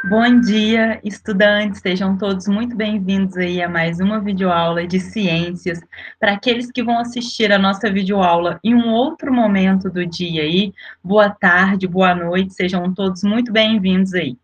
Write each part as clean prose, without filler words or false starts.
Bom dia, estudantes, sejam todos muito bem-vindos aí a mais uma videoaula de ciências. Para aqueles que vão assistir a nossa videoaula em um outro momento do dia aí, boa tarde, boa noite, sejam todos muito bem-vindos aí.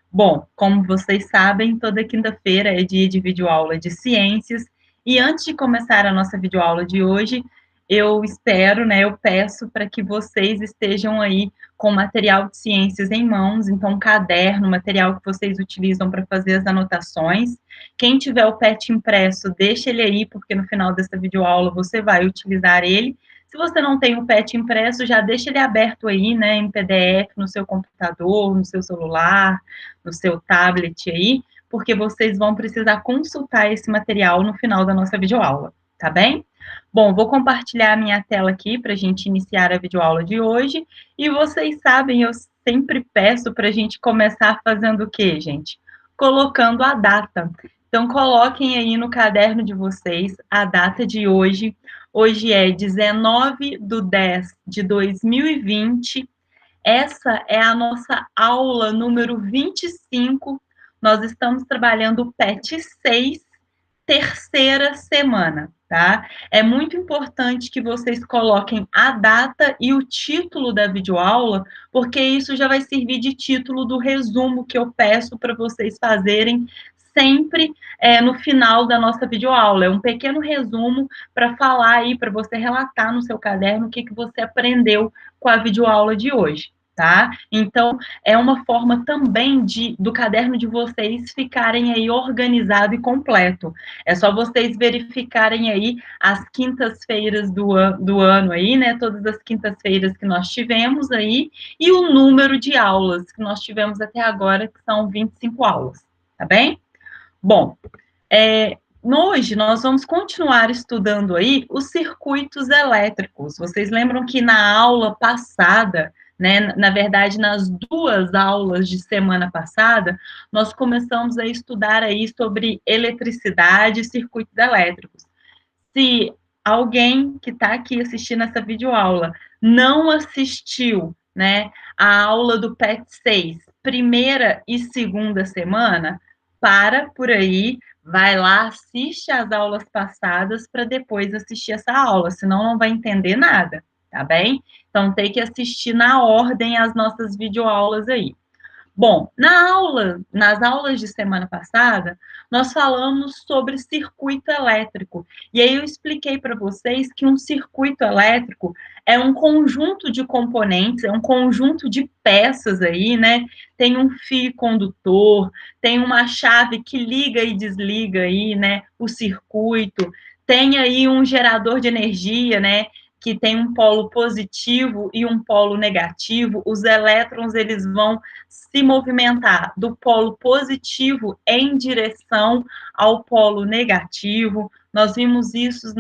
Bom, como vocês sabem, toda quinta-feira é dia de videoaula de ciências, e antes de começar a nossa videoaula de hoje, eu espero, né, eu peço para que vocês estejam aí com material de ciências em mãos, então caderno, material que vocês utilizam para fazer as anotações. Quem tiver o PET impresso, deixa ele aí, porque no final dessa videoaula você vai utilizar ele. Se você não tem o PET impresso, já deixa ele aberto aí, né, em PDF, no seu computador, no seu celular, no seu tablet aí, porque vocês vão precisar consultar esse material no final da nossa videoaula, tá bem? Bom, vou compartilhar a minha tela aqui para a gente iniciar a videoaula de hoje, e vocês sabem, eu sempre peço para a gente começar fazendo o quê, gente? Colocando a data. Então, coloquem aí no caderno de vocês a data de hoje. Hoje é 19/10/2020. Essa é a nossa aula número 25. Nós estamos trabalhando o PET 6, terceira semana, tá? É muito importante que vocês coloquem a data e o título da videoaula, porque isso já vai servir de título do resumo que eu peço para vocês fazerem sempre no final da nossa videoaula. É um pequeno resumo para falar aí, para você relatar no seu caderno o que você aprendeu com a videoaula de hoje. Tá? Então, é uma forma também do caderno de vocês ficarem aí organizado e completo. É só vocês verificarem aí as quintas-feiras do ano aí, né? Todas as quintas-feiras que nós tivemos aí, e o número de aulas que nós tivemos até agora, que são 25 aulas, tá bem? Bom, hoje nós vamos continuar estudando aí os circuitos elétricos. Vocês lembram que na aula passada, né, na verdade, nas duas aulas de semana passada, nós começamos a estudar aí sobre eletricidade e circuitos elétricos. Se alguém que está aqui assistindo essa videoaula não assistiu, né, a aula do PET 6, primeira e segunda semana, para por aí, vai lá, assiste as aulas passadas para depois assistir essa aula, senão não vai entender nada, tá bem? Então tem que assistir na ordem as nossas videoaulas aí. Bom, nas aulas de semana passada, nós falamos sobre circuito elétrico. E aí eu expliquei para vocês que um circuito elétrico é um conjunto de componentes, é um conjunto de peças aí, né? Tem um fio condutor, tem uma chave que liga e desliga aí, né? O circuito, tem aí um gerador de energia, né? Que tem um polo positivo e um polo negativo. Os elétrons, eles vão se movimentar do polo positivo em direção ao polo negativo. Nós vimos isso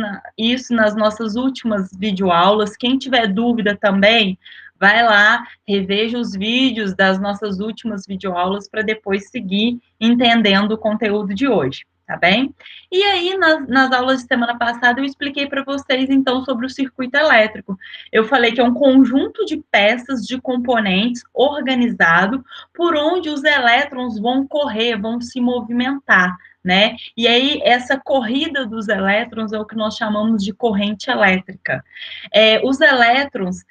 nas nossas últimas videoaulas. Quem tiver dúvida também, vai lá, reveja os vídeos das nossas últimas videoaulas para depois seguir entendendo o conteúdo de hoje, tá bem? E aí, nas aulas de semana passada, eu expliquei para vocês, então, sobre o circuito elétrico. Eu falei que é um conjunto de peças, de componentes organizado por onde os elétrons vão correr, vão se movimentar, né? E aí, essa corrida dos elétrons é o que nós chamamos de corrente elétrica. Os elétrons,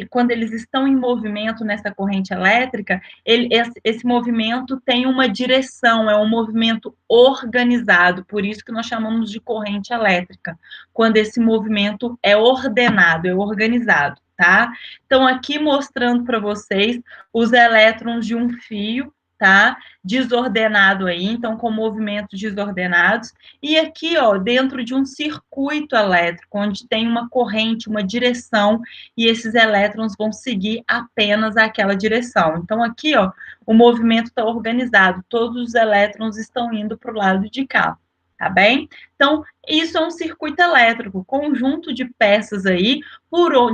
quando eles estão em movimento nessa corrente elétrica, esse movimento tem uma direção, é um movimento organizado, por isso que nós chamamos de corrente elétrica, quando esse movimento é ordenado, é organizado, tá? Então, aqui mostrando para vocês os elétrons de um fio, tá? Desordenado aí, então com movimentos desordenados. E aqui, ó, dentro de um circuito elétrico, onde tem uma corrente, uma direção, e esses elétrons vão seguir apenas aquela direção. Então, aqui, ó, o movimento está organizado, todos os elétrons estão indo para o lado de cá, tá bem? Então, isso é um circuito elétrico, conjunto de peças aí,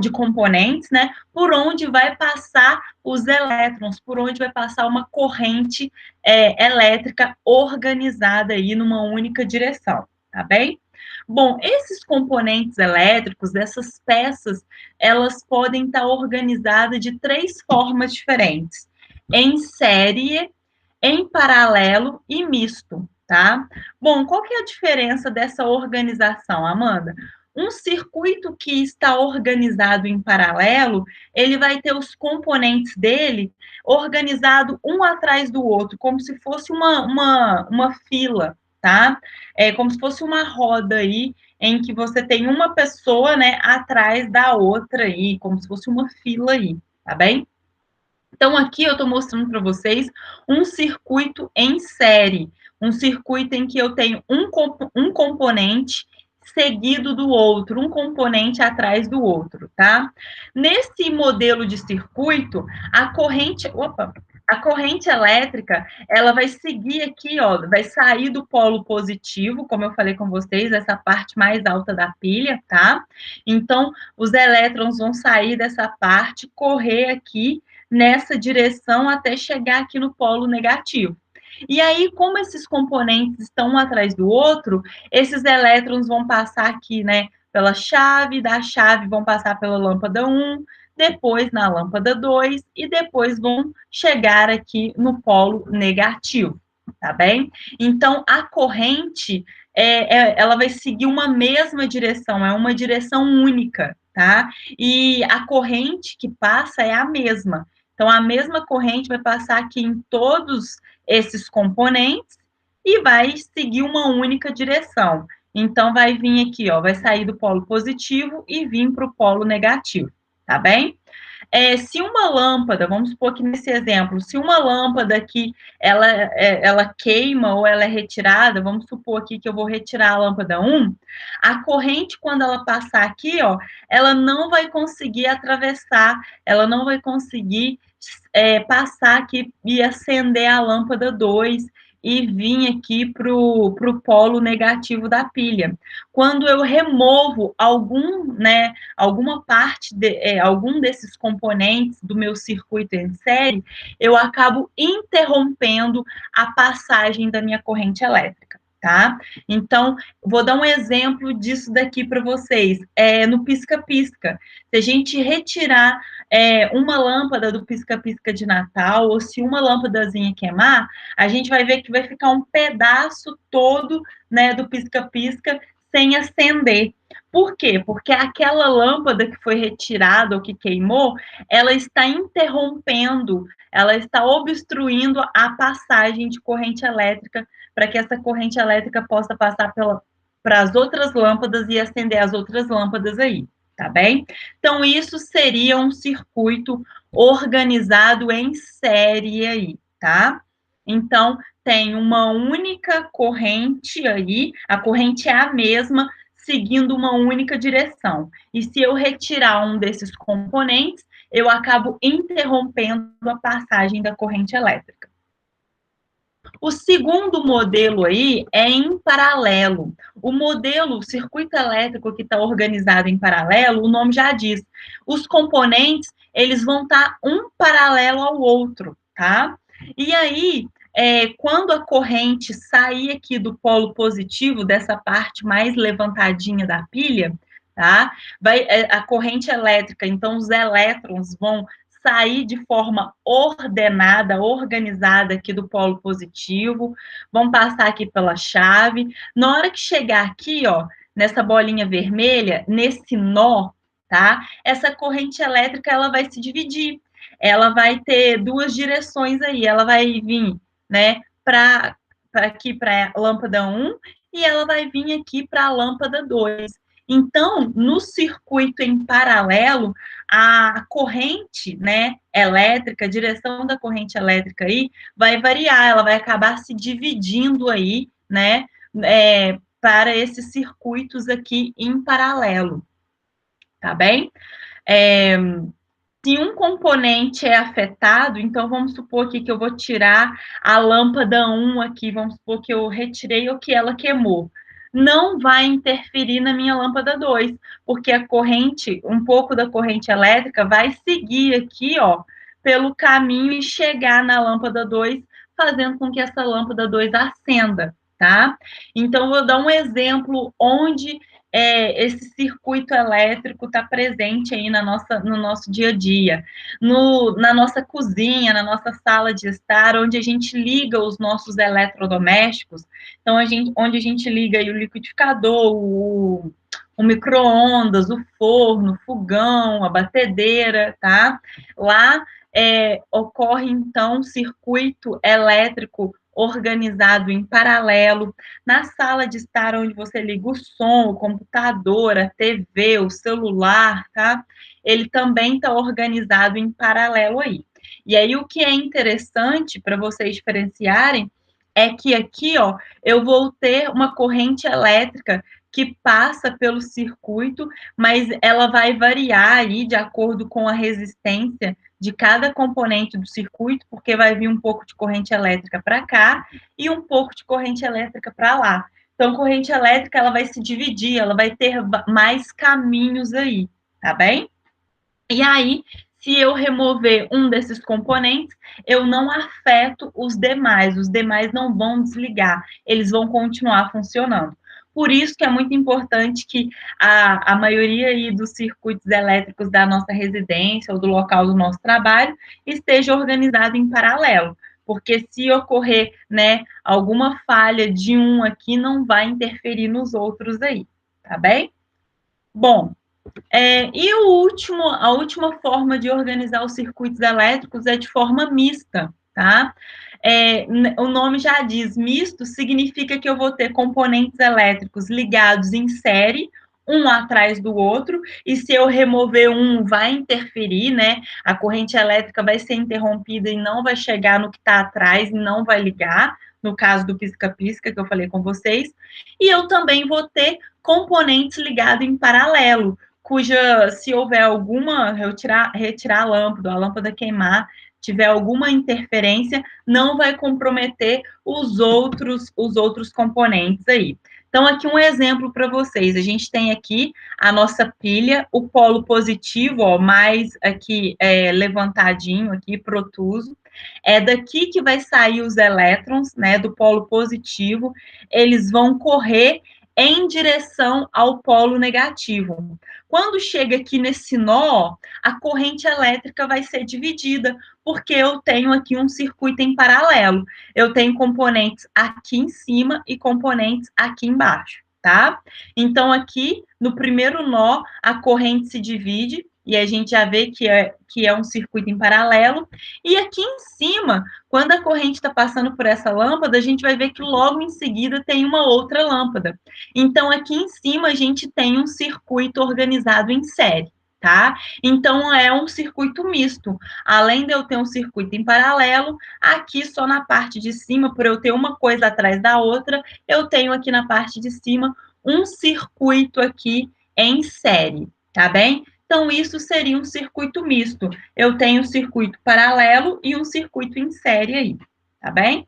de componentes, né? Por onde vai passar os elétrons, por onde vai passar uma corrente elétrica organizada aí numa única direção, tá bem? Bom, esses componentes elétricos, essas peças, elas podem estar organizadas de três formas diferentes: em série, em paralelo e misto, tá? Bom, qual que é a diferença dessa organização, Amanda? Um circuito que está organizado em paralelo, ele vai ter os componentes dele organizado um atrás do outro, como se fosse uma fila, tá? É como se fosse uma roda aí, em que você tem uma pessoa, né, atrás da outra aí, como se fosse uma fila aí, tá bem? Então, aqui eu estou mostrando para vocês um circuito em série, um circuito em que eu tenho um componente seguido do outro, um componente atrás do outro, tá? Nesse modelo de circuito, a corrente elétrica, ela vai seguir aqui, ó, vai sair do polo positivo, como eu falei com vocês, essa parte mais alta da pilha, tá? Então, os elétrons vão sair dessa parte, correr aqui nessa direção até chegar aqui no polo negativo. E aí, como esses componentes estão um atrás do outro, esses elétrons vão passar aqui, né, pela chave, da chave vão passar pela lâmpada 1, depois na lâmpada 2 e depois vão chegar aqui no polo negativo, tá bem? Então, a corrente, ela vai seguir uma mesma direção, é uma direção única, tá? E a corrente que passa é a mesma. Então, a mesma corrente vai passar aqui em todos esses componentes e vai seguir uma única direção. Então, vai vir aqui, ó, vai sair do polo positivo e vir para o polo negativo, tá bem? Se uma lâmpada, vamos supor que nesse exemplo, se uma lâmpada aqui, ela queima ou ela é retirada, vamos supor aqui que eu vou retirar a lâmpada 1, a corrente, quando ela passar aqui, ó, ela não vai conseguir atravessar, ela não vai conseguir passar aqui e acender a lâmpada 2 e vir aqui para o polo negativo da pilha. Quando eu removo alguma parte, algum desses componentes do meu circuito em série, eu acabo interrompendo a passagem da minha corrente elétrica, tá? Então, vou dar um exemplo disso daqui para vocês. No pisca-pisca, se a gente retirar uma lâmpada do pisca-pisca de Natal, ou se uma lâmpadazinha queimar, a gente vai ver que vai ficar um pedaço todo, né, do pisca-pisca sem acender. Por quê? Porque aquela lâmpada que foi retirada ou que queimou, ela está interrompendo, ela está obstruindo a passagem de corrente elétrica para que essa corrente elétrica possa passar para as outras lâmpadas e acender as outras lâmpadas aí, tá bem? Então, isso seria um circuito organizado em série aí, tá? Então, tem uma única corrente aí, a corrente é a mesma, seguindo uma única direção. E se eu retirar um desses componentes, eu acabo interrompendo a passagem da corrente elétrica. O segundo modelo aí é em paralelo. O circuito elétrico que está organizado em paralelo, o nome já diz. Os componentes, eles vão estar um paralelo ao outro, tá? E aí, quando a corrente sair aqui do polo positivo, dessa parte mais levantadinha da pilha, tá? A corrente elétrica, então os elétrons vão sair de forma ordenada, organizada aqui do polo positivo, vão passar aqui pela chave. Na hora que chegar aqui, ó, nessa bolinha vermelha, nesse nó, tá? Essa corrente elétrica, ela vai se dividir. Ela vai ter duas direções aí. Ela vai vir, né, para aqui para a lâmpada 1 e ela vai vir aqui para a lâmpada 2. Então, no circuito em paralelo, a corrente, né, elétrica, a direção da corrente elétrica aí vai variar, ela vai acabar se dividindo aí, né, para esses circuitos aqui em paralelo, tá bem? Se um componente é afetado, então vamos supor aqui que eu vou tirar a lâmpada 1 aqui, vamos supor que eu retirei ou que ela queimou. Não vai interferir na minha lâmpada 2, porque a corrente, um pouco da corrente elétrica vai seguir aqui, ó, pelo caminho e chegar na lâmpada 2, fazendo com que essa lâmpada 2 acenda, tá? Então, vou dar um exemplo onde esse circuito elétrico está presente aí no nosso dia a dia, na nossa cozinha, na nossa sala de estar, onde a gente liga os nossos eletrodomésticos, então onde a gente liga aí o liquidificador, o micro-ondas, o forno, o fogão, a batedeira, tá? Lá ocorre, então, circuito elétrico organizado em paralelo. Na sala de estar, onde você liga o som, o computador, a TV, o celular, tá? Ele também está organizado em paralelo aí. E aí, o que é interessante para vocês diferenciarem é que aqui, ó, eu vou ter uma corrente elétrica que passa pelo circuito, mas ela vai variar aí de acordo com a resistência de cada componente do circuito, porque vai vir um pouco de corrente elétrica para cá e um pouco de corrente elétrica para lá. Então, corrente elétrica, ela vai se dividir, ela vai ter mais caminhos aí, tá bem? E aí, se eu remover um desses componentes, eu não afeto os demais não vão desligar, eles vão continuar funcionando. Por isso que é muito importante que a maioria aí dos circuitos elétricos da nossa residência ou do local do nosso trabalho esteja organizado em paralelo, porque se ocorrer, né, alguma falha de um aqui, não vai interferir nos outros aí, tá bem? Bom, e a última forma de organizar os circuitos elétricos é de forma mista, tá? O nome já diz, misto significa que eu vou ter componentes elétricos ligados em série, um atrás do outro, e se eu remover um, vai interferir, né? A corrente elétrica vai ser interrompida e não vai chegar no que está atrás e não vai ligar, no caso do pisca-pisca que eu falei com vocês. E eu também vou ter componentes ligados em paralelo, cuja, se houver alguma, retirar a lâmpada queimar, tiver alguma interferência, não vai comprometer os outros componentes aí. Então, aqui um exemplo para vocês. A gente tem aqui a nossa pilha, o polo positivo, ó, mais aqui levantadinho, aqui, protuso. É daqui que vai sair os elétrons, né, do polo positivo. Eles vão correr em direção ao polo negativo. Quando chega aqui nesse nó, a corrente elétrica vai ser dividida, porque eu tenho aqui um circuito em paralelo. Eu tenho componentes aqui em cima e componentes aqui embaixo, tá? Então, aqui, no primeiro nó, a corrente se divide, e a gente já vê que é um circuito em paralelo. E aqui em cima, quando a corrente está passando por essa lâmpada, a gente vai ver que logo em seguida tem uma outra lâmpada. Então, aqui em cima, a gente tem um circuito organizado em série, tá? Então, é um circuito misto. Além de eu ter um circuito em paralelo, aqui só na parte de cima, por eu ter uma coisa atrás da outra, eu tenho aqui na parte de cima um circuito aqui em série, tá bem? Então, isso seria um circuito misto. Eu tenho um circuito paralelo e um circuito em série aí, tá bem?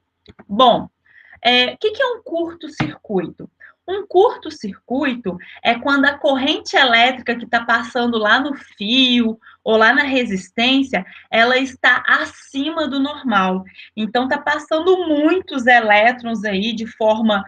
Bom, o que é um curto-circuito? Um curto-circuito é quando a corrente elétrica que está passando lá no fio ou lá na resistência, ela está acima do normal. Então, está passando muitos elétrons aí de forma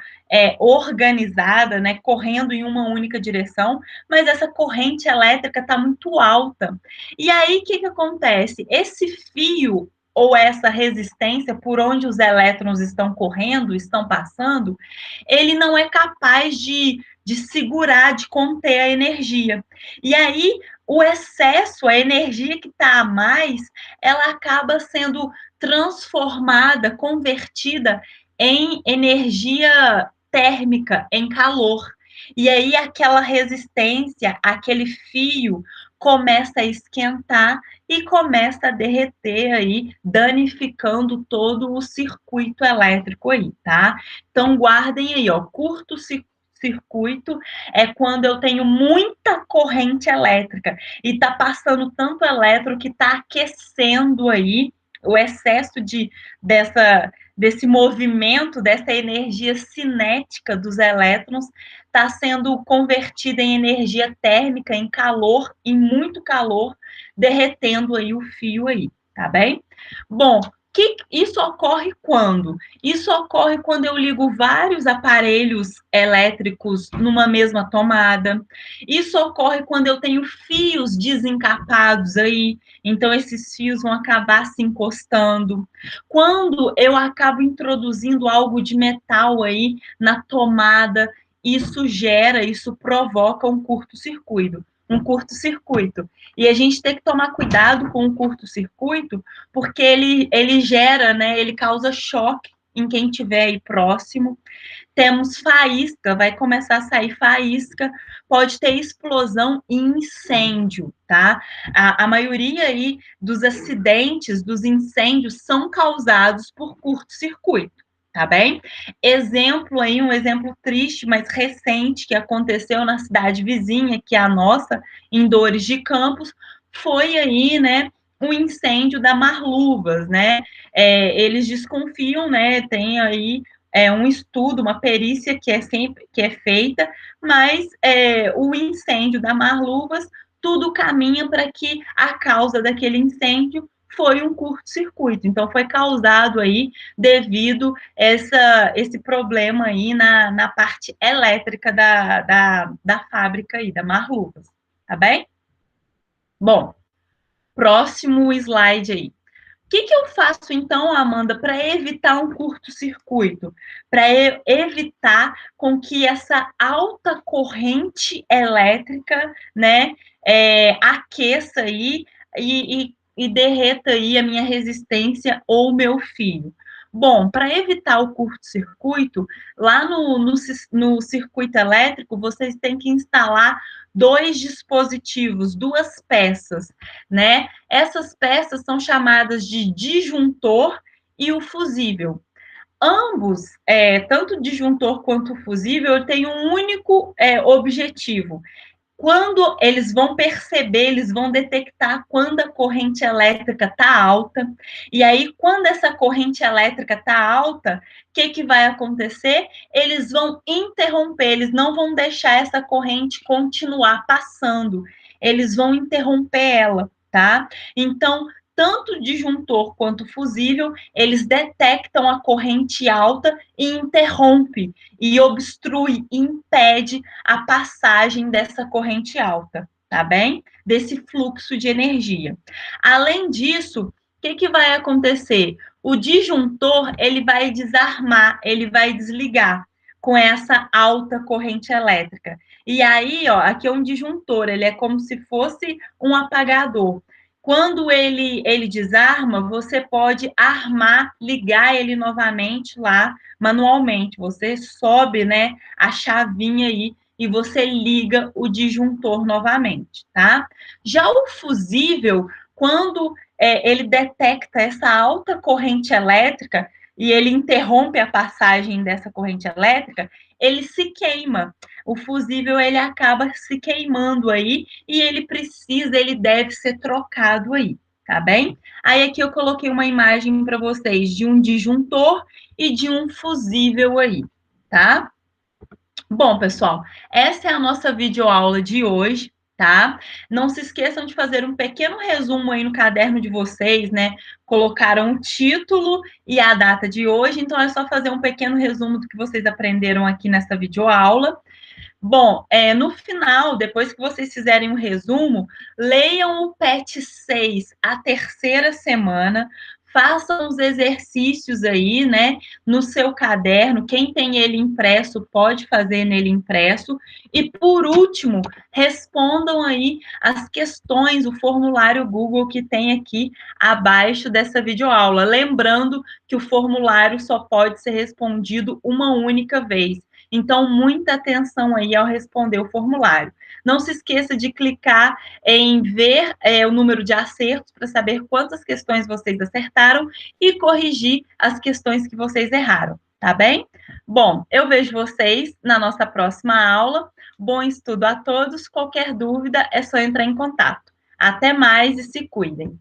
organizada, né, correndo em uma única direção, mas essa corrente elétrica está muito alta. E aí, o que acontece? Esse fio ou essa resistência por onde os elétrons estão correndo, estão passando, ele não é capaz de segurar, de conter a energia. E aí, o excesso, a energia que está a mais, ela acaba sendo transformada, convertida em energia térmica, em calor. E aí, aquela resistência, aquele fio, começa a esquentar e começa a derreter aí, danificando todo o circuito elétrico aí, tá? Então, guardem aí, ó, curto-circuito é quando eu tenho muita corrente elétrica e tá passando tanto elétron que tá aquecendo aí o excesso desse movimento, dessa energia cinética dos elétrons, está sendo convertida em energia térmica, em calor, em muito calor, derretendo aí o fio aí, tá bem? Bom, Isso ocorre quando? Isso ocorre quando eu ligo vários aparelhos elétricos numa mesma tomada. Isso ocorre quando eu tenho fios desencapados aí, então esses fios vão acabar se encostando. Quando eu acabo introduzindo algo de metal aí na tomada, isso provoca um curto-circuito. E a gente tem que tomar cuidado com o curto-circuito, porque ele gera, né, ele causa choque em quem estiver aí próximo. Temos faísca, vai começar a sair faísca, pode ter explosão e incêndio, tá? A maioria aí dos acidentes, dos incêndios, são causados por curto-circuito, tá bem? Exemplo aí, um exemplo triste, mas recente, que aconteceu na cidade vizinha, que é a nossa, em Dores de Campos, foi aí, né, o incêndio da Marluvas, né? Eles desconfiam, né? Tem aí um estudo, uma perícia que é feita, mas o incêndio da Marluvas, tudo caminha para que a causa daquele incêndio foi um curto-circuito. Então, foi causado aí devido esse problema aí na parte elétrica da fábrica aí, da Marluvas. Tá bem? Bom, próximo slide aí. O que eu faço, então, Amanda, para evitar um curto-circuito? Para evitar com que essa alta corrente elétrica, né, aqueça aí e derreta aí a minha resistência ou meu fio. Bom, para evitar o curto-circuito, lá no circuito elétrico, vocês têm que instalar dois dispositivos, duas peças, né? Essas peças são chamadas de disjuntor e o fusível. Ambos, tanto o disjuntor quanto o fusível, têm um único objetivo. Quando eles vão perceber, eles vão detectar quando a corrente elétrica está alta. E aí, quando essa corrente elétrica está alta, o que vai acontecer? Eles vão interromper, eles não vão deixar essa corrente continuar passando. Eles vão interromper ela, tá? Então, tanto o disjuntor quanto o fusível, eles detectam a corrente alta e interrompe, e obstrui, impede a passagem dessa corrente alta, tá bem? Desse fluxo de energia. Além disso, o que vai acontecer? O disjuntor, ele vai desarmar, ele vai desligar com essa alta corrente elétrica. E aí, ó, aqui é um disjuntor, ele é como se fosse um apagador. Quando ele desarma, você pode armar, ligar ele novamente lá manualmente. Você sobe, né, a chavinha aí e você liga o disjuntor novamente, tá? Já o fusível, quando ele detecta essa alta corrente elétrica e ele interrompe a passagem dessa corrente elétrica, ele se queima. O fusível, ele acaba se queimando aí e ele deve ser trocado aí, tá bem? Aí aqui eu coloquei uma imagem para vocês de um disjuntor e de um fusível aí, tá? Bom, pessoal, essa é a nossa videoaula de hoje, tá? Não se esqueçam de fazer um pequeno resumo aí no caderno de vocês, né? Colocaram o título e a data de hoje, então é só fazer um pequeno resumo do que vocês aprenderam aqui nessa videoaula. Bom, no final, depois que vocês fizerem um resumo, leiam o PET 6, a terceira semana, façam os exercícios aí, né, no seu caderno. Quem tem ele impresso, pode fazer nele impresso. E, por último, respondam aí as questões, o formulário Google que tem aqui abaixo dessa videoaula. Lembrando que o formulário só pode ser respondido uma única vez. Então, muita atenção aí ao responder o formulário. Não se esqueça de clicar em ver o número de acertos para saber quantas questões vocês acertaram e corrigir as questões que vocês erraram, tá bem? Bom, eu vejo vocês na nossa próxima aula. Bom estudo a todos. Qualquer dúvida é só entrar em contato. Até mais e se cuidem.